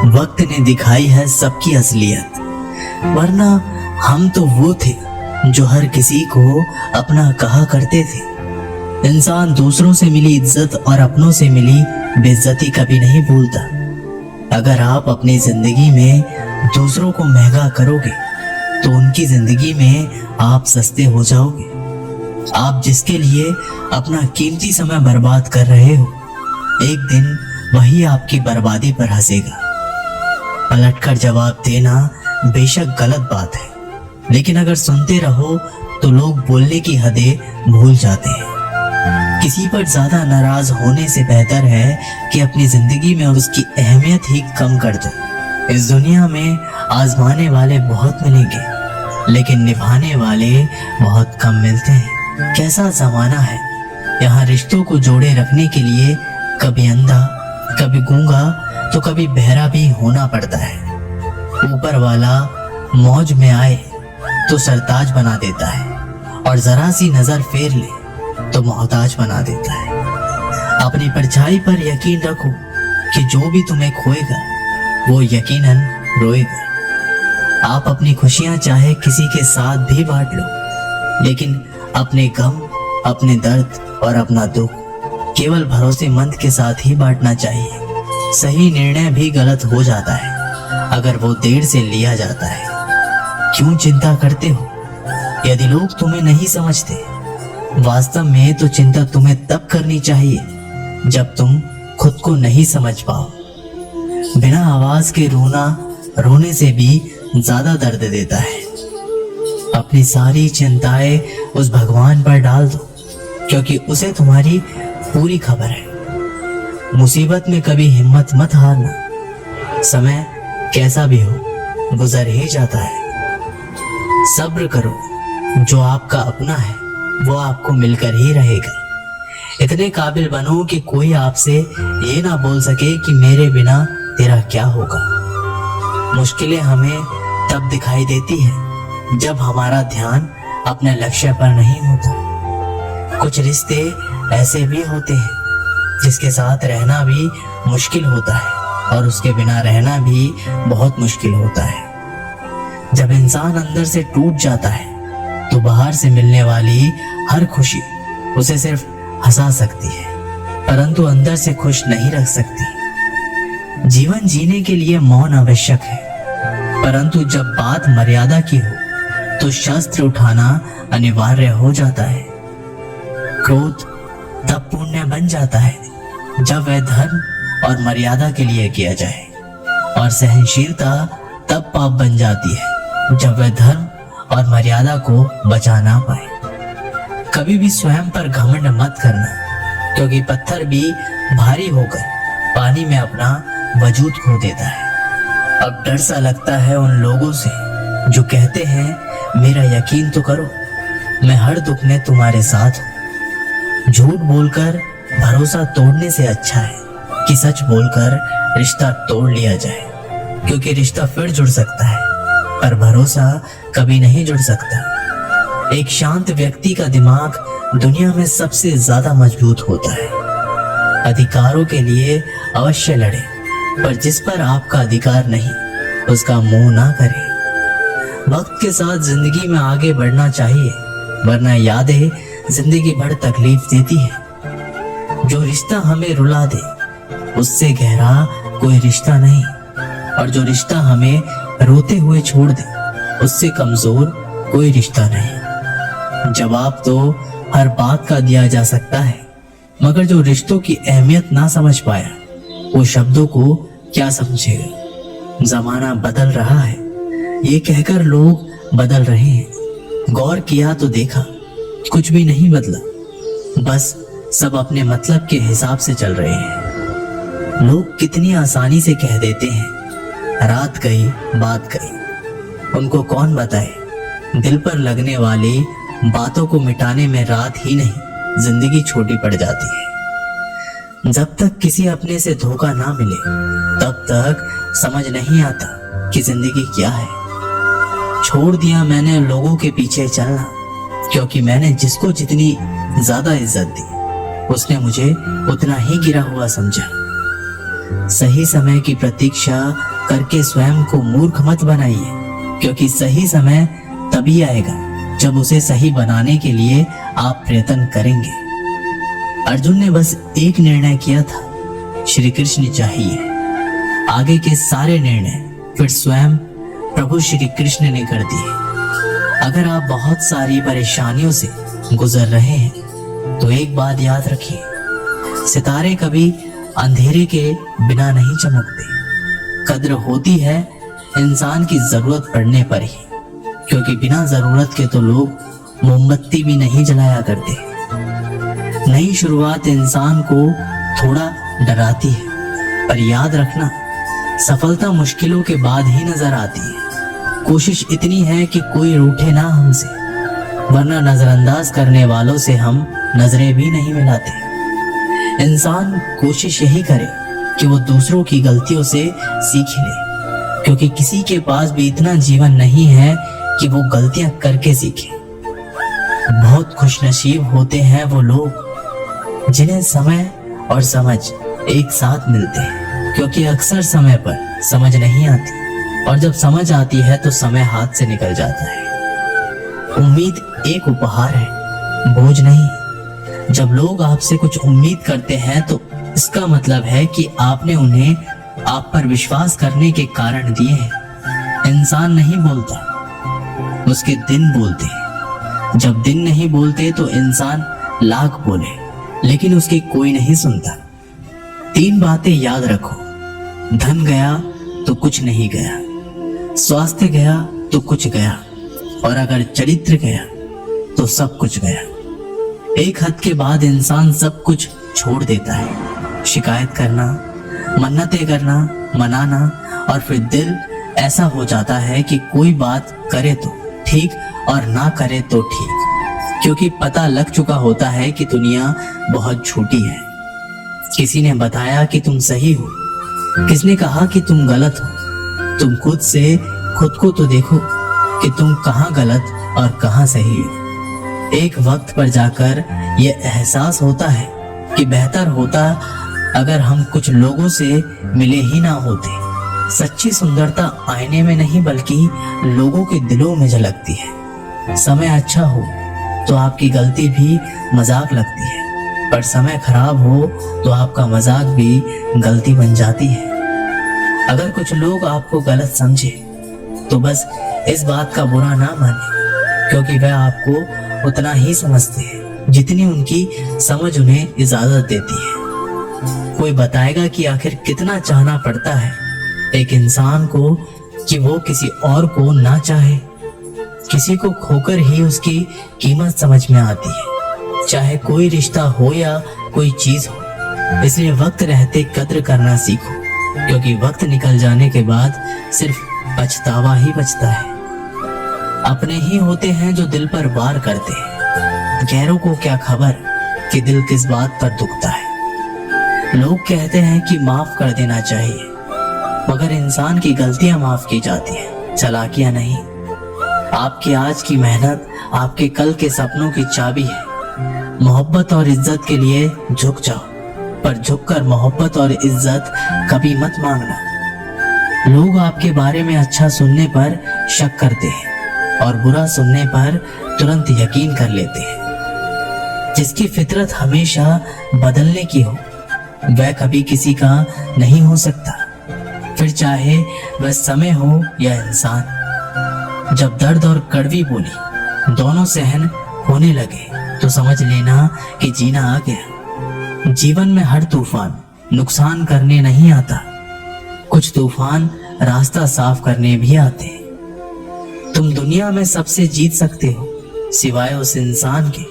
वक्त ने दिखाई है सबकी असलियत, वरना हम तो वो थे जो हर किसी को अपना कहा करते थे। इंसान दूसरों से मिली इज्जत और अपनों से मिली बेइज्जती कभी नहीं भूलता। अगर आप अपनी जिंदगी में दूसरों को महंगा करोगे तो उनकी जिंदगी में आप सस्ते हो जाओगे। आप जिसके लिए अपना कीमती समय बर्बाद कर रहे हो, एक दिन वही आपकी बर्बादी पर हंसेगा। पलटकर जवाब देना बेशक गलत बात है, लेकिन अगर सुनते रहो तो लोग बोलने की हदें भूल जाते हैं। किसी पर ज्यादा नाराज होने से बेहतर है कि अपनी जिंदगी में उसकी अहमियत ही कम कर दो। इस दुनिया में आजमाने वाले बहुत मिलेंगे, लेकिन निभाने वाले बहुत कम मिलते हैं। कैसा जमाना है, यहाँ रिश्तों को जोड़े रखने के लिए कभी अंधा, कभी गूंगा तो कभी बहरा भी होना पड़ता है। ऊपर वाला मौज में आए तो सरताज बना देता है, और जरा सी नजर फेर ले तो मोहताज बना देता है। अपनी परछाई पर यकीन रखो कि जो भी तुम्हें खोएगा वो यकीनन रोएगा। आप अपनी खुशियां चाहे किसी के साथ भी बांट लो, लेकिन अपने गम, अपने दर्द और अपना दुख केवल भरोसेमंद के साथ ही बांटना चाहिए। सही निर्णय भी गलत हो जाता है अगर वो देर से लिया जाता है। क्यों चिंता करते हो यदि लोग तुम्हें नहीं समझते? वास्तव में तो चिंता तुम्हें तब करनी चाहिए जब तुम खुद को नहीं समझ पाओ। बिना आवाज के रोना रोने से भी ज्यादा दर्द देता है। अपनी सारी चिंताएं उस भगवान पर डाल दो, क्योंकि उसे तुम्हारी पूरी खबर है। मुसीबत में कभी हिम्मत मत हारना। समय कैसा भी हो गुजर ही जाता है। सब्र करो, जो आपका अपना है वो आपको मिलकर ही रहेगा। इतने काबिल बनो कि कोई आपसे ये ना बोल सके कि मेरे बिना तेरा क्या होगा। मुश्किलें हमें तब दिखाई देती है जब हमारा ध्यान अपने लक्ष्य पर नहीं होता। कुछ रिश्ते ऐसे भी होते हैं जिसके साथ रहना भी मुश्किल होता है और उसके बिना रहना भी बहुत मुश्किल होता है। जब इंसान अंदर से टूट जाता है तो बाहर से मिलने वाली हर खुशी उसे सिर्फ हंसा सकती है, परंतु अंदर से खुश नहीं रख सकती। जीवन जीने के लिए मौन आवश्यक है, परंतु जब बात मर्यादा की हो तो शस्त्र उठाना अनिवार्य हो जाता है। क्रोध तब पुण्य बन जाता है जब वह धर्म और मर्यादा के लिए किया जाए, और सहनशीलता तब पाप बन जाती है जब वह धर्म और मर्यादा को बचा ना पाए। कभी भी स्वयं पर घमंड मत करना, क्योंकि पत्थर भी भारी होकर पानी में अपना वजूद खो देता है। अब डर सा लगता है उन लोगों से जो कहते हैं मेरा यकीन तो करो, मैं हर दुख में तुम्हारे साथ हूँ। झूठ बोलकर भरोसा तोड़ने से अच्छा है कि सच बोलकर रिश्ता तोड़ लिया जाए, क्योंकि रिश्ता फिर जुड़ सकता है पर भरोसा कभी नहीं जुड़ सकता। एक शांत व्यक्ति का दिमाग दुनिया में सबसे ज्यादा मजबूत होता है। अधिकारों के लिए अवश्य लड़े, पर जिस पर आपका अधिकार नहीं उसका मुंह ना करें। वक्त के साथ जिंदगी में आगे बढ़ना चाहिए, वरना यादें जिंदगी भर तकलीफ देती है। जो रिश्ता हमें रुला दे उससे गहरा कोई रिश्ता नहीं, और जो रिश्ता हमें रोते हुए छोड़ दे उससे कमजोर कोई रिश्ता नहीं। जवाब तो हर बात का दिया जा सकता है, मगर जो रिश्तों की अहमियत ना समझ पाया वो शब्दों को क्या समझेगा। जमाना बदल रहा है ये कहकर लोग बदल रहे हैं। गौर किया तो देखा कुछ भी नहीं बदला, बस सब अपने मतलब के हिसाब से चल रहे हैं। लोग कितनी आसानी से कह देते हैं रात गई बात गई। उनको कौन बताए दिल पर लगने वाली बातों को मिटाने में रात ही नहीं जिंदगी छोटी पड़ जाती है। जब तक किसी अपने से धोखा ना मिले तब तक समझ नहीं आता कि जिंदगी क्या है। छोड़ दिया मैंने लोगों के पीछे चलना, क्योंकि मैंने जिसको जितनी ज्यादा इज्जत दी उसने मुझे उतना ही गिरा हुआ समझा। सही समय की प्रतीक्षा करके स्वयं को मूर्ख मत बनाइए, क्योंकि सही समय तभी आएगा जब उसे सही बनाने के लिए आप प्रयत्न करेंगे। अर्जुन ने बस एक निर्णय किया था, श्री कृष्ण चाहिए। आगे के सारे निर्णय फिर स्वयं प्रभु श्री कृष्ण ने कर दिए। अगर आप बहुत सारी परेशानियों से गुजर रहे हैं तो एक बात याद रखिए, सितारे कभी अंधेरे के बिना नहीं चमकते। कद्र होती है इंसान की जरूरत पड़ने पर ही, क्योंकि बिना जरूरत के तो लोग मोमबत्ती भी नहीं जलाया करते। नई शुरुआत इंसान को थोड़ा डराती है, पर याद रखना सफलता मुश्किलों के बाद ही नजर आती है। कोशिश इतनी है कि कोई रूठे ना हमसे, वरना नजरअंदाज करने वालों से हम नजरें भी नहीं मिलाते। इंसान कोशिश यही करे कि वो दूसरों की गलतियों से सीख ले, क्योंकि किसी के पास भी इतना जीवन नहीं है कि वो गलतियां करके सीखे। बहुत खुशनसीब होते हैं वो लोग जिन्हें समय और समझ एक साथ मिलते हैं, क्योंकि अक्सर समय पर समझ नहीं आती, और जब समझ आती है तो समय हाथ से निकल जाता है। उम्मीद एक उपहार है, बोझ नहीं। जब लोग आपसे कुछ उम्मीद करते हैं तो इसका मतलब है कि आपने उन्हें आप पर विश्वास करने के कारण दिए हैं। इंसान नहीं बोलता, उसके दिन बोलते हैं। जब दिन नहीं बोलते तो इंसान लाख बोले, लेकिन उसकी कोई नहीं सुनता। 3 बातें याद रखो, धन गया तो कुछ नहीं गया, स्वास्थ्य गया तो कुछ गया, और अगर चरित्र गया तो सब कुछ गया। एक हद के बाद इंसान सब कुछ छोड़ देता है। शिकायत करना, मन्नतें करना, मनाना, और फिर दिल ऐसा हो जाता है कि कोई बात करे तो ठीक और ना करे तो ठीक, क्योंकि पता लग चुका होता है कि दुनिया बहुत झूठी है। किसी ने बताया कि तुम सही हो, किसने कहा कि तुम गलत हो। तुम खुद को तो देखो कि तुम कहाँ गलत और कहाँ सही हो। एक वक्त पर जाकर यह एहसास होता है कि बेहतर होता अगर हम कुछ लोगों से मिले ही ना होते। सच्ची सुंदरता आईने में नहीं बल्कि लोगों के दिलों में झलकती है। समय अच्छा हो तो आपकी गलती भी मजाक लगती है, पर समय खराब हो तो आपका मजाक भी गलती बन जाती है। अगर कुछ लोग आपको गलत समझे तो बस इस बात का बुरा ना माने, क्योंकि वह आपको उतना ही समझते हैं जितनी उनकी समझ उन्हें इजाजत देती है। कोई बताएगा कि आखिर कितना चाहना पड़ता है एक इंसान को कि वो किसी और को ना चाहे। किसी को खोकर ही उसकी कीमत समझ में आती है, चाहे कोई रिश्ता हो या कोई चीज हो। इसलिए वक्त रहते कद्र करना सीखो, क्योंकि वक्त निकल जाने के बाद सिर्फ पछतावा ही बचता है। अपने ही होते हैं जो दिल पर वार करते हैं, गैरों को क्या खबर कि दिल किस बात पर दुखता है। लोग कहते हैं कि माफ कर देना चाहिए, मगर इंसान की गलतियां माफ की जाती हैं, चालाकियां नहीं। आपकी आज की मेहनत आपके कल के सपनों की चाबी है। मोहब्बत और इज्जत के लिए झुक जाओ, पर झुककर मोहब्बत और इज्जत कभी मत मांगना। लोग आपके बारे में अच्छा सुनने पर शक करते हैं और बुरा सुनने पर तुरंत यकीन कर लेते हैं। जिसकी फितरत हमेशा बदलने की हो वह कभी किसी का नहीं हो सकता, फिर चाहे वह समय हो या इंसान। जब दर्द और कड़वी बोली दोनों सहन होने लगे तो समझ लेना कि जीना आ गया। जीवन में हर तूफान नुकसान करने नहीं आता, कुछ तूफान रास्ता साफ करने भी आते हैं। तुम दुनिया में सबसे जीत सकते हो सिवाय उस इंसान के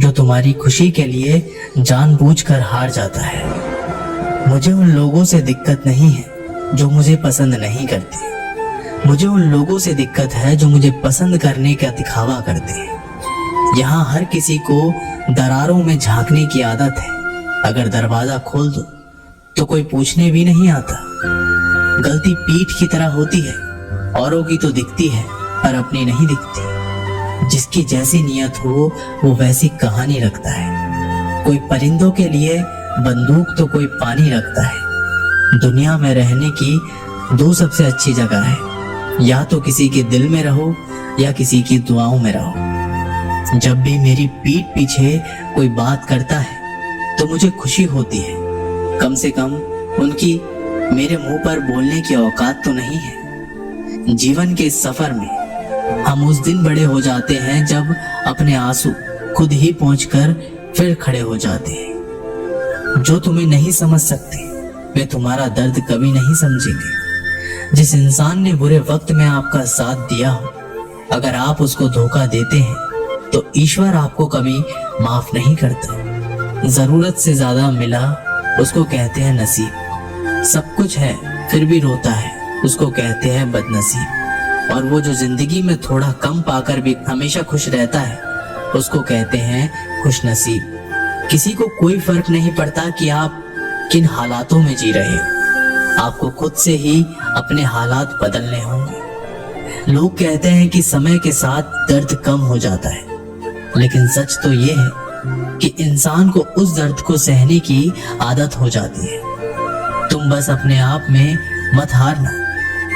जो तुम्हारी खुशी के लिए जानबूझकर हार जाता है। मुझे उन लोगों से दिक्कत नहीं है जो मुझे पसंद नहीं करते, मुझे उन लोगों से दिक्कत है जो मुझे पसंद करने का दिखावा करते हैं। यहाँ हर किसी को दरारों में झांकने की आदत है, अगर दरवाजा खोल दो तो कोई पूछने भी नहीं आता। गलती पीठ की तरह होती है, औरों की तो दिखती है पर अपनी नहीं दिखती। जिसकी जैसी नियत हो वो वैसी कहानी रखता है। कोई परिंदों के लिए बंदूक तो कोई पानी रखता है। दुनिया में रहने की दो सबसे अच्छी जगह है, या तो किसी के दिल में रहो या किसी की दुआओं में रहो। जब भी मेरी पीठ पीछे कोई बात करता है तो मुझे खुशी होती है, कम से कम उनकी मेरे मुंह पर बोलने की औकात तो नहीं है। जीवन के इस सफर में हम उस दिन बड़े हो जाते हैं जब अपने आंसू खुद ही पहुंचकर फिर खड़े हो जाते हैं। जो तुम्हें नहीं समझ सकते वे तुम्हारा दर्द कभी नहीं समझेंगे। जिस इंसान ने बुरे वक्त में आपका साथ दिया हो, अगर आप उसको धोखा देते हैं तो ईश्वर आपको कभी माफ नहीं करता। जरूरत से ज्यादा मिला उसको कहते हैं नसीब। सब कुछ है फिर भी रोता है उसको कहते हैं बदनसीब। और वो जो जिंदगी में थोड़ा कम पाकर भी हमेशा खुश रहता है उसको कहते हैं खुशनसीब। किसी को कोई फर्क नहीं पड़ता कि आप किन हालातों में जी रहे हो, आपको खुद से ही अपने हालात बदलने होंगे। लोग कहते हैं कि समय के साथ दर्द कम हो जाता है, लेकिन सच तो ये है कि इंसान को उस दर्द को सहने की आदत हो जाती है। तुम बस अपने आप में मत हारना,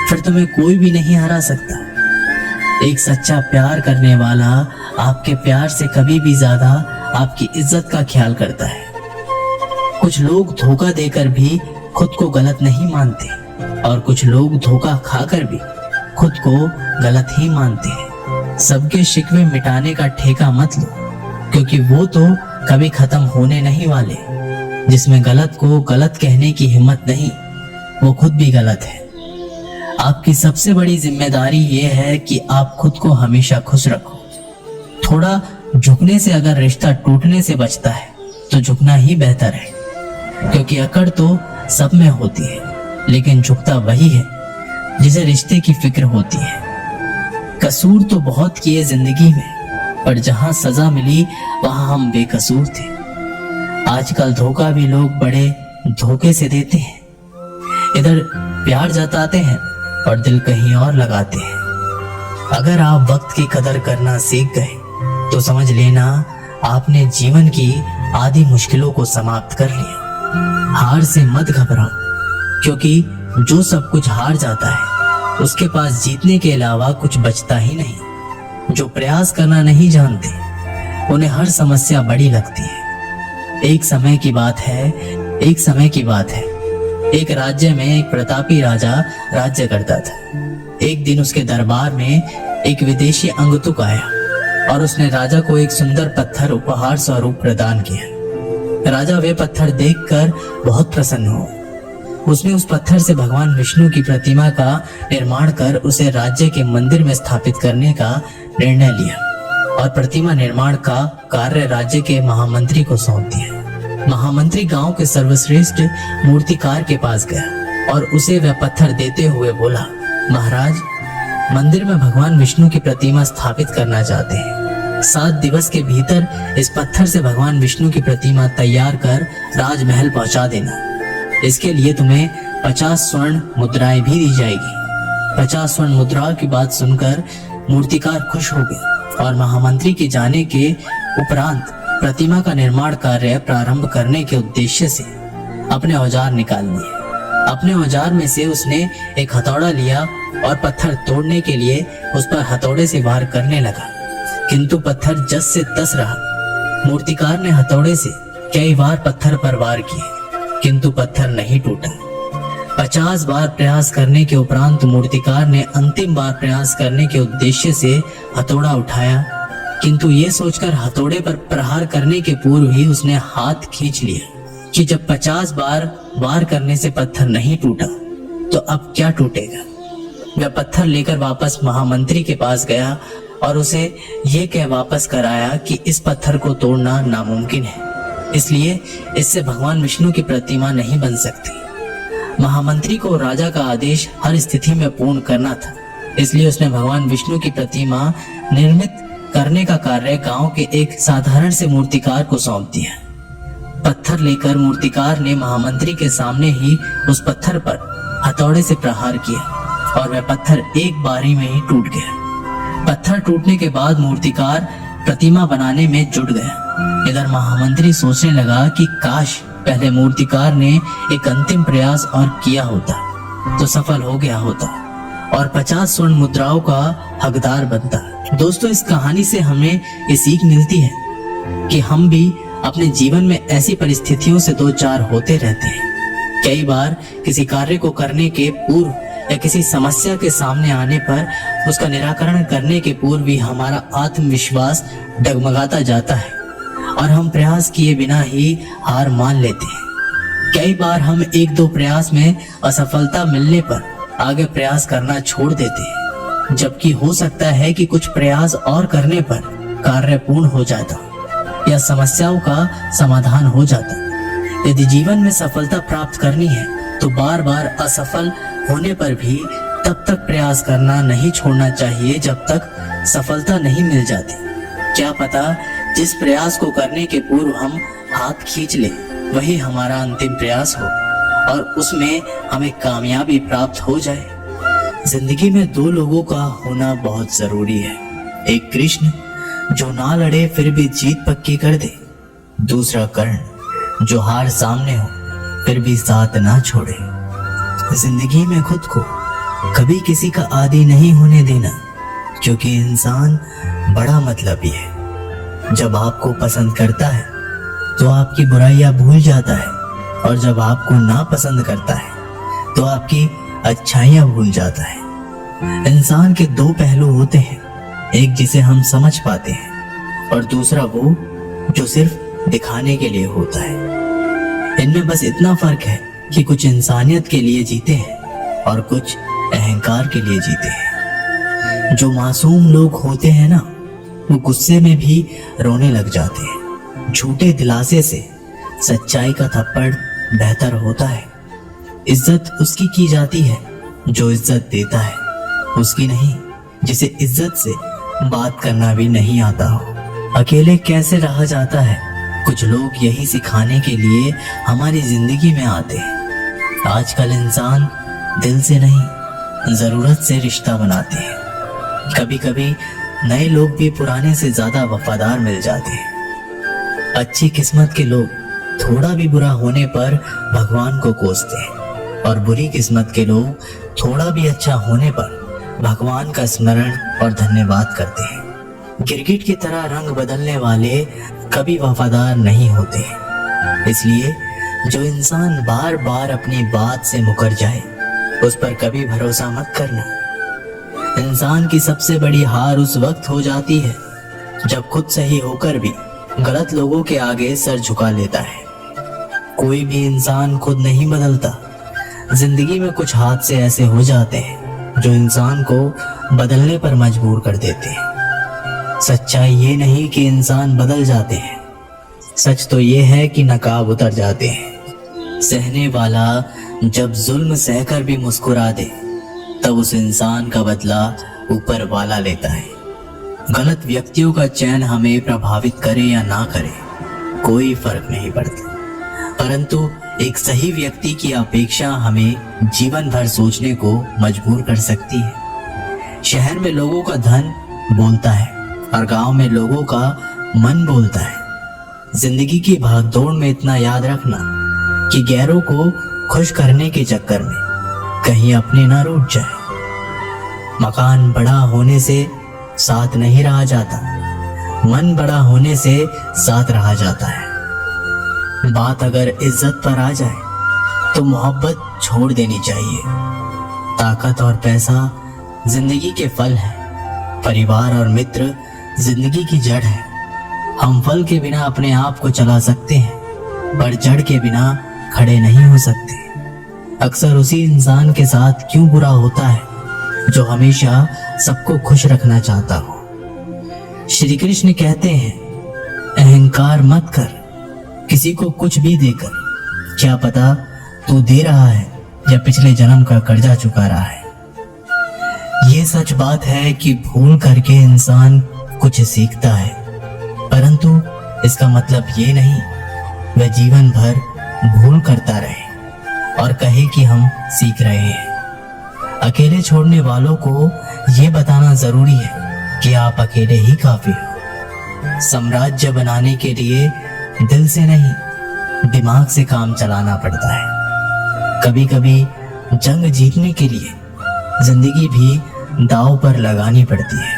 फिर तुम्हें कोई भी नहीं हरा सकता। एक सच्चा प्यार करने वाला आपके प्यार से कभी भी ज्यादा आपकी इज्जत का ख्याल करता है। कुछ लोग धोखा देकर भी खुद को गलत नहीं मानते और कुछ लोग धोखा खाकर भी खुद को गलत ही मानते हैं। सबके शिकवे मिटाने का ठेका मत लो, क्योंकि वो तो कभी खत्म होने नहीं वाले। जिसमें गलत को गलत कहने की हिम्मत नहीं, वो खुद भी गलत है। आपकी सबसे बड़ी जिम्मेदारी ये है कि आप खुद को हमेशा खुश रखो। थोड़ा झुकने से अगर रिश्ता टूटने से बचता है तो झुकना ही बेहतर है, क्योंकि अकड़ तो सब में होती है, लेकिन झुकता वही है जिसे रिश्ते की फिक्र होती है। कसूर तो बहुत किए जिंदगी में, पर जहां सजा मिली वहां हम बेकसूर थे। आजकल धोखा भी लोग बड़े धोखे से देते हैं। इधर प्यार जताते हैं और दिल कहीं और लगाते हैं। अगर आप वक्त की कदर करना सीख गए तो समझ लेना आपने जीवन की आधी मुश्किलों को समाप्त कर लिया। हार से मत घबराओ, क्योंकि जो सब कुछ हार जाता है उसके पास जीतने के अलावा कुछ बचता ही नहीं। जो प्रयास करना नहीं जानते उन्हें हर समस्या बड़ी लगती है। एक समय की बात है, एक राज्य में एक प्रतापी राजा राज्य करता था। एक दिन उसके दरबार में एक विदेशी अंगतुक आया और उसने राजा को एक सुंदर पत्थर उपहार स्वरूप प्रदान किया। राजा वे पत्थर देखकर बहुत प्रसन्न हुआ। उसने उस पत्थर से भगवान विष्णु की प्रतिमा का निर्माण कर उसे राज्य के मंदिर में स्थापित करने का निर्णय लिया और प्रतिमा निर्माण का कार्य राज्य के महामंत्री को सौंप दिया। महामंत्री गांव के सर्वश्रेष्ठ मूर्तिकार के पास गया और उसे वह पत्थर देते हुए बोला, महाराज, मंदिर में भगवान विष्णु की प्रतिमा स्थापित करना चाहते हैं। 7 दिवस के भीतर इस पत्थर से भगवान विष्णु की प्रतिमा तैयार कर राजमहल पहुंचा देना। इसके लिए तुम्हें 50 स्वर्ण मुद्राएं भी दी जाएगी। 50 स्वर्ण मुद्राओं की बात सुनकर मूर्तिकार खुश हो गया और महामंत्री के जाने के उपरांत प्रतिमा का निर्माण कार्य प्रारंभ करने के उद्देश्य से अपने औजार निकाल लिए। अपने औजार में से उसने एक हथौड़ा लिया और पत्थर तोड़ने के लिए उस पर हथौड़े से वार करने लगा, किंतु पत्थर जस से तस रहा। मूर्तिकार ने हथौड़े से कई बार पत्थर पर वार किए, किंतु पत्थर नहीं टूटा। 50 बार प्रयास करने के उपरांत मूर्तिकार ने अंतिम बार प्रयास करने के उद्देश्य से हथौड़ा उठाया, किंतु ये सोचकर हथौड़े पर प्रहार करने के पूर्व ही उसने हाथ खींच लिया कि जब 50 बार वार करने से पत्थर नहीं टूटा तो अब क्या टूटेगा। वह पत्थर लेकर वापस महामंत्री के पास गया और उसे ये कह वापस कराया कि इस पत्थर को तोड़ना नामुमकिन है, इसलिए इससे भगवान विष्णु की प्रतिमा नहीं बन सकती। महामंत्री को राजा का आदेश हर स्थिति में पूर्ण करना था, इसलिए उसने भगवान विष्णु की प्रतिमा निर्मित करने का कार्य गांव के एक साधारण से मूर्तिकार को सौंप दिया। पत्थर लेकर मूर्तिकार ने महामंत्री के सामने ही उस पत्थर पर हथौड़े से प्रहार किया और वह पत्थर एक बारी में ही टूट गया। पत्थर टूटने के बाद मूर्तिकार प्रतिमा बनाने में जुट गया। इधर महामंत्री सोचने लगा कि काश पहले मूर्तिकार ने एक अंतिम प्रयास और किया होता तो सफल हो गया होता और 50 स्वर्ण मुद्राओं का हकदार बनता। दोस्तों, इस कहानी से हमें ये सीख मिलती है कि हम भी अपने जीवन में ऐसी परिस्थितियों से दो चार होते रहते हैं। कई बार किसी कार्य को करने के पूर्व या किसी समस्या के सामने आने पर उसका निराकरण करने के पूर्व भी हमारा आत्मविश्वास डगमगाता जाता है और हम प्रयास किए बिना ही हार मान लेते हैं। कई बार हम एक दो प्रयास में असफलता मिलने पर आगे प्रयास करना छोड़ देते हैं, जबकि हो सकता है कि कुछ प्रयास और करने पर कार्य पूर्ण हो जाता या समस्याओं का समाधान हो जाता। यदि जीवन में सफलता प्राप्त करनी है तो बार बार असफल होने पर भी तब तक प्रयास करना नहीं छोड़ना चाहिए जब तक सफलता नहीं मिल जाती। क्या पता जिस प्रयास को करने के पूर्व हम हाथ खींच ले वही हमारा अंतिम प्रयास हो और उसमें हमें कामयाबी प्राप्त हो जाए। जिंदगी में दो लोगों का होना बहुत जरूरी है। एक कृष्ण जो ना लड़े फिर भी जीत पक्की कर दे, दूसरा कर्ण जो हार सामने हो फिर भी साथ ना छोड़े। जिंदगी में खुद को कभी किसी का आदी नहीं होने देना, क्योंकि इंसान बड़ा मतलबी है। जब आपको पसंद करता है तो आपकी बुराइयां भूल जाता है और जब आपको ना पसंद करता है तो आपकी अच्छाइयां भूल जाता है। इंसान के दो पहलू होते हैं, एक जिसे हम समझ पाते हैं और दूसरा वो जो सिर्फ दिखाने के लिए होता है। इनमें बस इतना फर्क है कि कुछ इंसानियत के लिए जीते हैं और कुछ अहंकार के लिए जीते हैं। जो मासूम लोग होते हैं ना, वो गुस्से में भी रोने लग जाते हैं। झूठे दिलासे से सच्चाई का थप्पड़ बेहतर होता है। इज्जत उसकी की जाती है जो इज्जत देता है, उसकी नहीं जिसे इज्जत से बात करना भी नहीं आता हो। अकेले कैसे रहा जाता है, कुछ लोग यही सिखाने के लिए हमारी जिंदगी में आते हैं। आजकल इंसान दिल से नहीं जरूरत से रिश्ता बनाते हैं। कभी कभी नए लोग भी पुराने से ज्यादा वफादार मिल जाते हैं। अच्छी किस्मत के लोग थोड़ा भी बुरा होने पर भगवान को कोसते हैं और बुरी किस्मत के लोग थोड़ा भी अच्छा होने पर भगवान का स्मरण और धन्यवाद करते हैं। गिरगिट की तरह रंग बदलने वाले कभी वफादार नहीं होते। इसलिए जो इंसान बार बार अपनी बात से मुकर जाए उस पर कभी भरोसा मत करना। इंसान की सबसे बड़ी हार उस वक्त हो जाती है जब खुद सही होकर भी गलत लोगों के आगे सर झुका लेता है। कोई भी इंसान खुद नहीं बदलता। जिंदगी में कुछ हादसे ऐसे हो जाते हैं जो इंसान को बदलने पर मजबूर कर देते हैं। सच्चाई ये नहीं कि इंसान बदल जाते हैं, सच तो ये है कि नकाब उतर जाते हैं। सहने वाला जब जुल्म सहकर भी मुस्कुरा दे तब उस इंसान का बदला ऊपर वाला लेता है। गलत व्यक्तियों का चयन हमें प्रभावित करे या ना करे कोई फर्क नहीं पड़ता, परंतु एक सही व्यक्ति की अपेक्षा हमें जीवन भर सोचने को मजबूर कर सकती है। शहर में लोगों का धन बोलता है और गांव में लोगों का मन बोलता है। जिंदगी की भागदौड़ में इतना याद रखना कि गैरों को खुश करने के चक्कर में कहीं अपने ना रूठ जाए। मकान बड़ा होने से साथ नहीं रहा जाता, मन बड़ा होने से साथ रहा जाता है। बात अगर इज्जत पर आ जाए तो मोहब्बत छोड़ देनी चाहिए। ताकत और पैसा जिंदगी के फल हैं, परिवार और मित्र जिंदगी की जड़ है। हम फल के बिना अपने आप को चला सकते हैं पर जड़ के बिना खड़े नहीं हो सकते। अक्सर उसी इंसान के साथ क्यों बुरा होता है जो हमेशा सबको खुश रखना चाहता हो। श्री कृष्ण कहते हैं, अहंकार मत कर किसी को कुछ भी देकर, क्या पता तू दे रहा है या पिछले जन्म का कर्जा चुका रहा है। ये सच बात है कि भूल करके इंसान कुछ सीखता है, परंतु इसका मतलब ये नहीं वह जीवन भर भूल करता रहे और कहे कि हम सीख रहे हैं। अकेले छोड़ने वालों को ये बताना जरूरी है कि आप अकेले ही काफी हो। साम्राज्य बनाने के लिए दिल से नहीं दिमाग से काम चलाना पड़ता है। कभी कभी जंग जीतने के लिए जिंदगी भी दांव पर लगानी पड़ती है।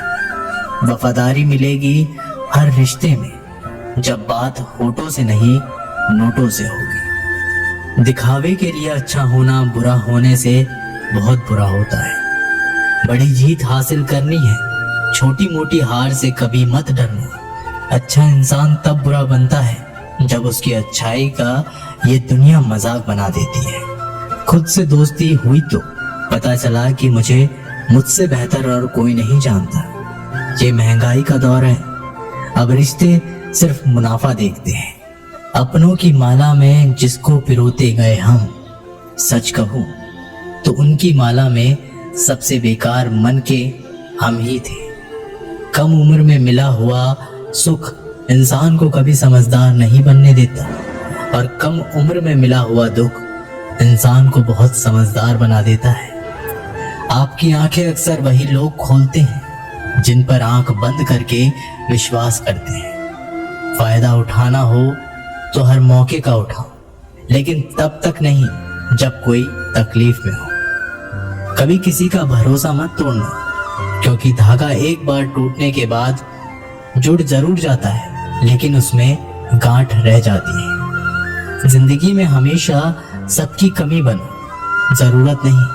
वफादारी मिलेगी हर रिश्ते में जब बात होठों से नहीं नोटों से होगी। दिखावे के लिए अच्छा होना बुरा होने से बहुत बुरा होता है। बड़ी जीत हासिल करनी है, छोटी मोटी हार से कभी मत डरना। अच्छा इंसान तब बुरा बनता है जब उसकी अच्छाई का ये दुनिया मजाक बना देती है। खुद से दोस्ती हुई तो पता चला कि मुझसे बेहतर और कोई नहीं जानता। ये महंगाई का दौर है, अब रिश्ते सिर्फ मुनाफा देखते हैं। अपनों की माला में जिसको पिरोते गए हम, सच कहूं तो उनकी माला में सबसे बेकार मन के हम ही थे। कम उम्र में मिला हुआ सुख इंसान को कभी समझदार नहीं बनने देता और कम उम्र में मिला हुआ दुख इंसान को बहुत समझदार बना देता है। आपकी आंखें अक्सर वही लोग खोलते हैं जिन पर आंख बंद करके विश्वास करते हैं। फायदा उठाना हो तो हर मौके का उठाओ, लेकिन तब तक नहीं जब कोई तकलीफ में हो। कभी किसी का भरोसा मत तोड़ना, क्योंकि धागा एक बार टूटने के बाद जुड़ जरूर जाता है, लेकिन उसमें गांठ रह जाती है। जिंदगी में हमेशा सबकी कमी बनो, जरूरत नहीं,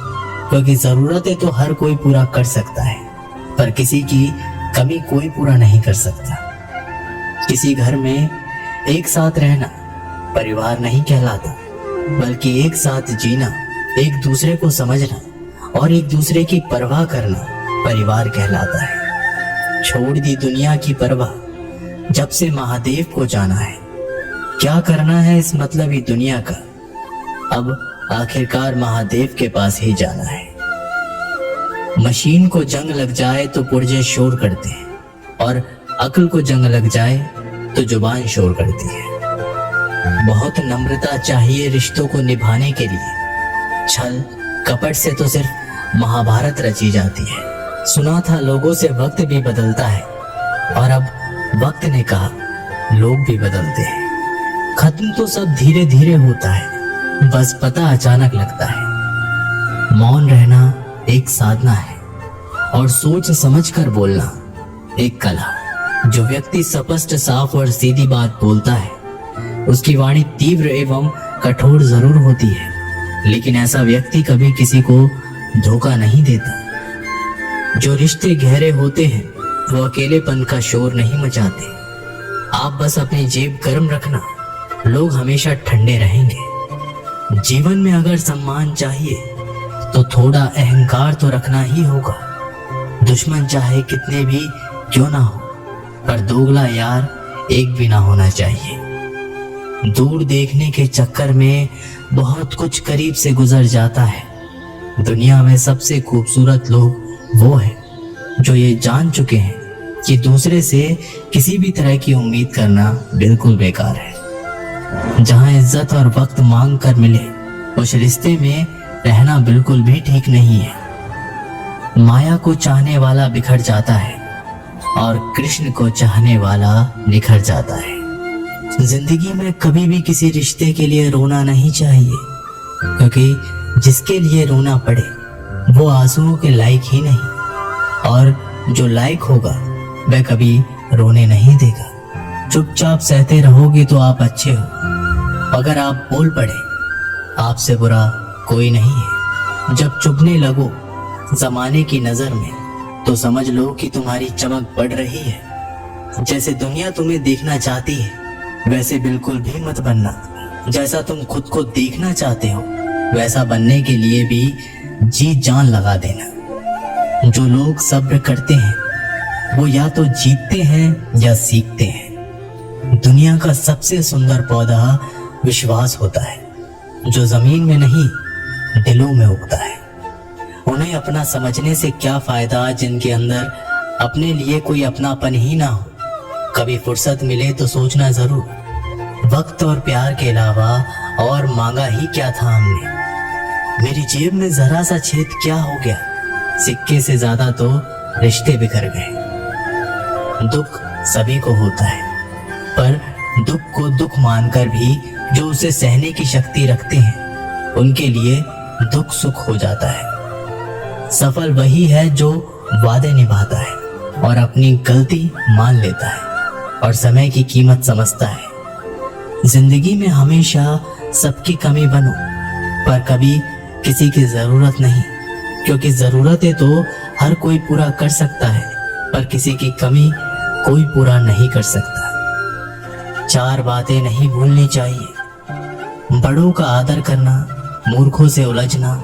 क्योंकि जरूरतें तो हर कोई पूरा कर सकता है, पर किसी की कमी कोई पूरा नहीं कर सकता। किसी घर में एक साथ रहना परिवार नहीं कहलाता, बल्कि एक साथ जीना, एक दूसरे को समझना और एक दूसरे की परवाह करना परिवार कहलाता है। छोड़ दी दुनिया की परवाह, जब से महादेव को जाना है। क्या करना है इस मतलबी दुनिया का, अब आखिरकार महादेव के पास ही जाना है। मशीन को जंग लग जाए तो पुर्जे शोर करते हैं, और अक्ल को जंग लग जाए तो जुबान शोर करती है। बहुत नम्रता चाहिए रिश्तों को निभाने के लिए। छल कपट से तो सिर्फ महाभारत रची जाती है। सुना था लोगों से वक्त भी बदलता है, और अब वक्त ने कहा लोग भी बदलते हैं। खत्म तो सब धीरे धीरे होता है, बस पता अचानक लगता है। मौन रहना एक साधना है, और सोच समझ कर बोलना एक कला। जो व्यक्ति स्पष्ट, साफ और सीधी बात बोलता है, उसकी वाणी तीव्र एवं कठोर जरूर होती है, लेकिन ऐसा व्यक्ति कभी किसी को धोखा नहीं देता। जो रिश्ते गहरे होते हैं वो अकेलेपन का शोर नहीं मचाते। आप बस अपनी जेब गर्म रखना, लोग हमेशा ठंडे रहेंगे। जीवन में अगर सम्मान चाहिए तो थोड़ा अहंकार तो रखना ही होगा। दुश्मन चाहे कितने भी क्यों ना हो, पर दोगला यार एक भी ना होना चाहिए। दूर देखने के चक्कर में बहुत कुछ करीब से गुजर जाता है। दुनिया में सबसे खूबसूरत लोग वो हैं जो ये जान चुके हैं कि दूसरे से किसी भी तरह की उम्मीद करना बिल्कुल बेकार है। जहां इज्जत और वक्त मांग कर मिले, उस रिश्ते में रहना बिल्कुल भी ठीक नहीं है। माया को चाहने वाला बिखर जाता है, और कृष्ण को चाहने वाला निखर जाता है। जिंदगी में कभी भी किसी रिश्ते के लिए रोना नहीं चाहिए, क्योंकि जिसके लिए रोना पड़े वो आंसुओं के लायक ही नहीं, और जो लायक होगा वह कभी रोने नहीं देगा। चुपचाप सहते रहोगे तो आप अच्छे हो, अगर आप बोल पड़े आपसे बुरा कोई नहीं है। जब चुभने लगो जमाने की नजर में, तो समझ लो कि तुम्हारी चमक बढ़ रही है। जैसे दुनिया तुम्हें देखना चाहती है वैसे बिल्कुल भी मत बनना। जैसा तुम खुद को देखना चाहते हो वैसा बनने के लिए भी जी जान लगा देना। जो लोग सब्र करते हैं वो या तो जीतते हैं या सीखते हैं। दुनिया का सबसे सुंदर पौधा विश्वास होता है, जो जमीन में नहीं दिलों में उगता है। उन्हें अपना समझने से क्या फायदा जिनके अंदर अपने लिए कोई अपनापन ही ना हो। कभी फुर्सत मिले तो सोचना जरूर, वक्त और प्यार के अलावा और मांगा ही क्या था हमने। मेरी जेब में जरा सा छेद क्या हो गया, सिक्के से ज्यादा तो रिश्ते बिखर गए। दुख सभी को होता है, पर दुख को दुख मानकर भी जो उसे सहने की शक्ति रखते हैं उनके लिए दुख सुख हो जाता है। सफल वही है जो वादे निभाता है और अपनी गलती मान लेता है और समय की कीमत समझता है। जिंदगी में हमेशा सबकी कमी बनो, पर कभी किसी की जरूरत नहीं, क्योंकि जरूरतें तो हर कोई पूरा कर सकता है, पर किसी की कमी कोई पूरा नहीं कर सकता। 4 बातें नहीं भूलनी चाहिए: बड़ों का आदर करना, मूर्खों से उलझना,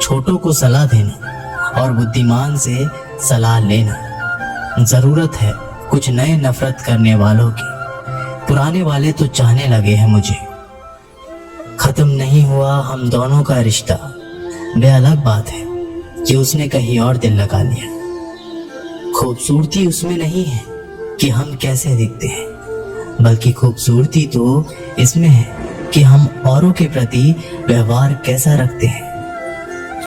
छोटों को सलाह देना और बुद्धिमान से सलाह लेना। जरूरत है कुछ नए नफरत करने वालों की, पुराने वाले तो चाहने लगे हैं मुझे। खत्म नहीं हुआ हम दोनों का रिश्ता, वे अलग बात है कि उसने कहीं और दिल लगा लिया। खूबसूरती उसमें नहीं है कि हम कैसे दिखते हैं, बल्कि खूबसूरती तो इसमें है कि हम औरों के प्रति व्यवहार कैसा रखते हैं।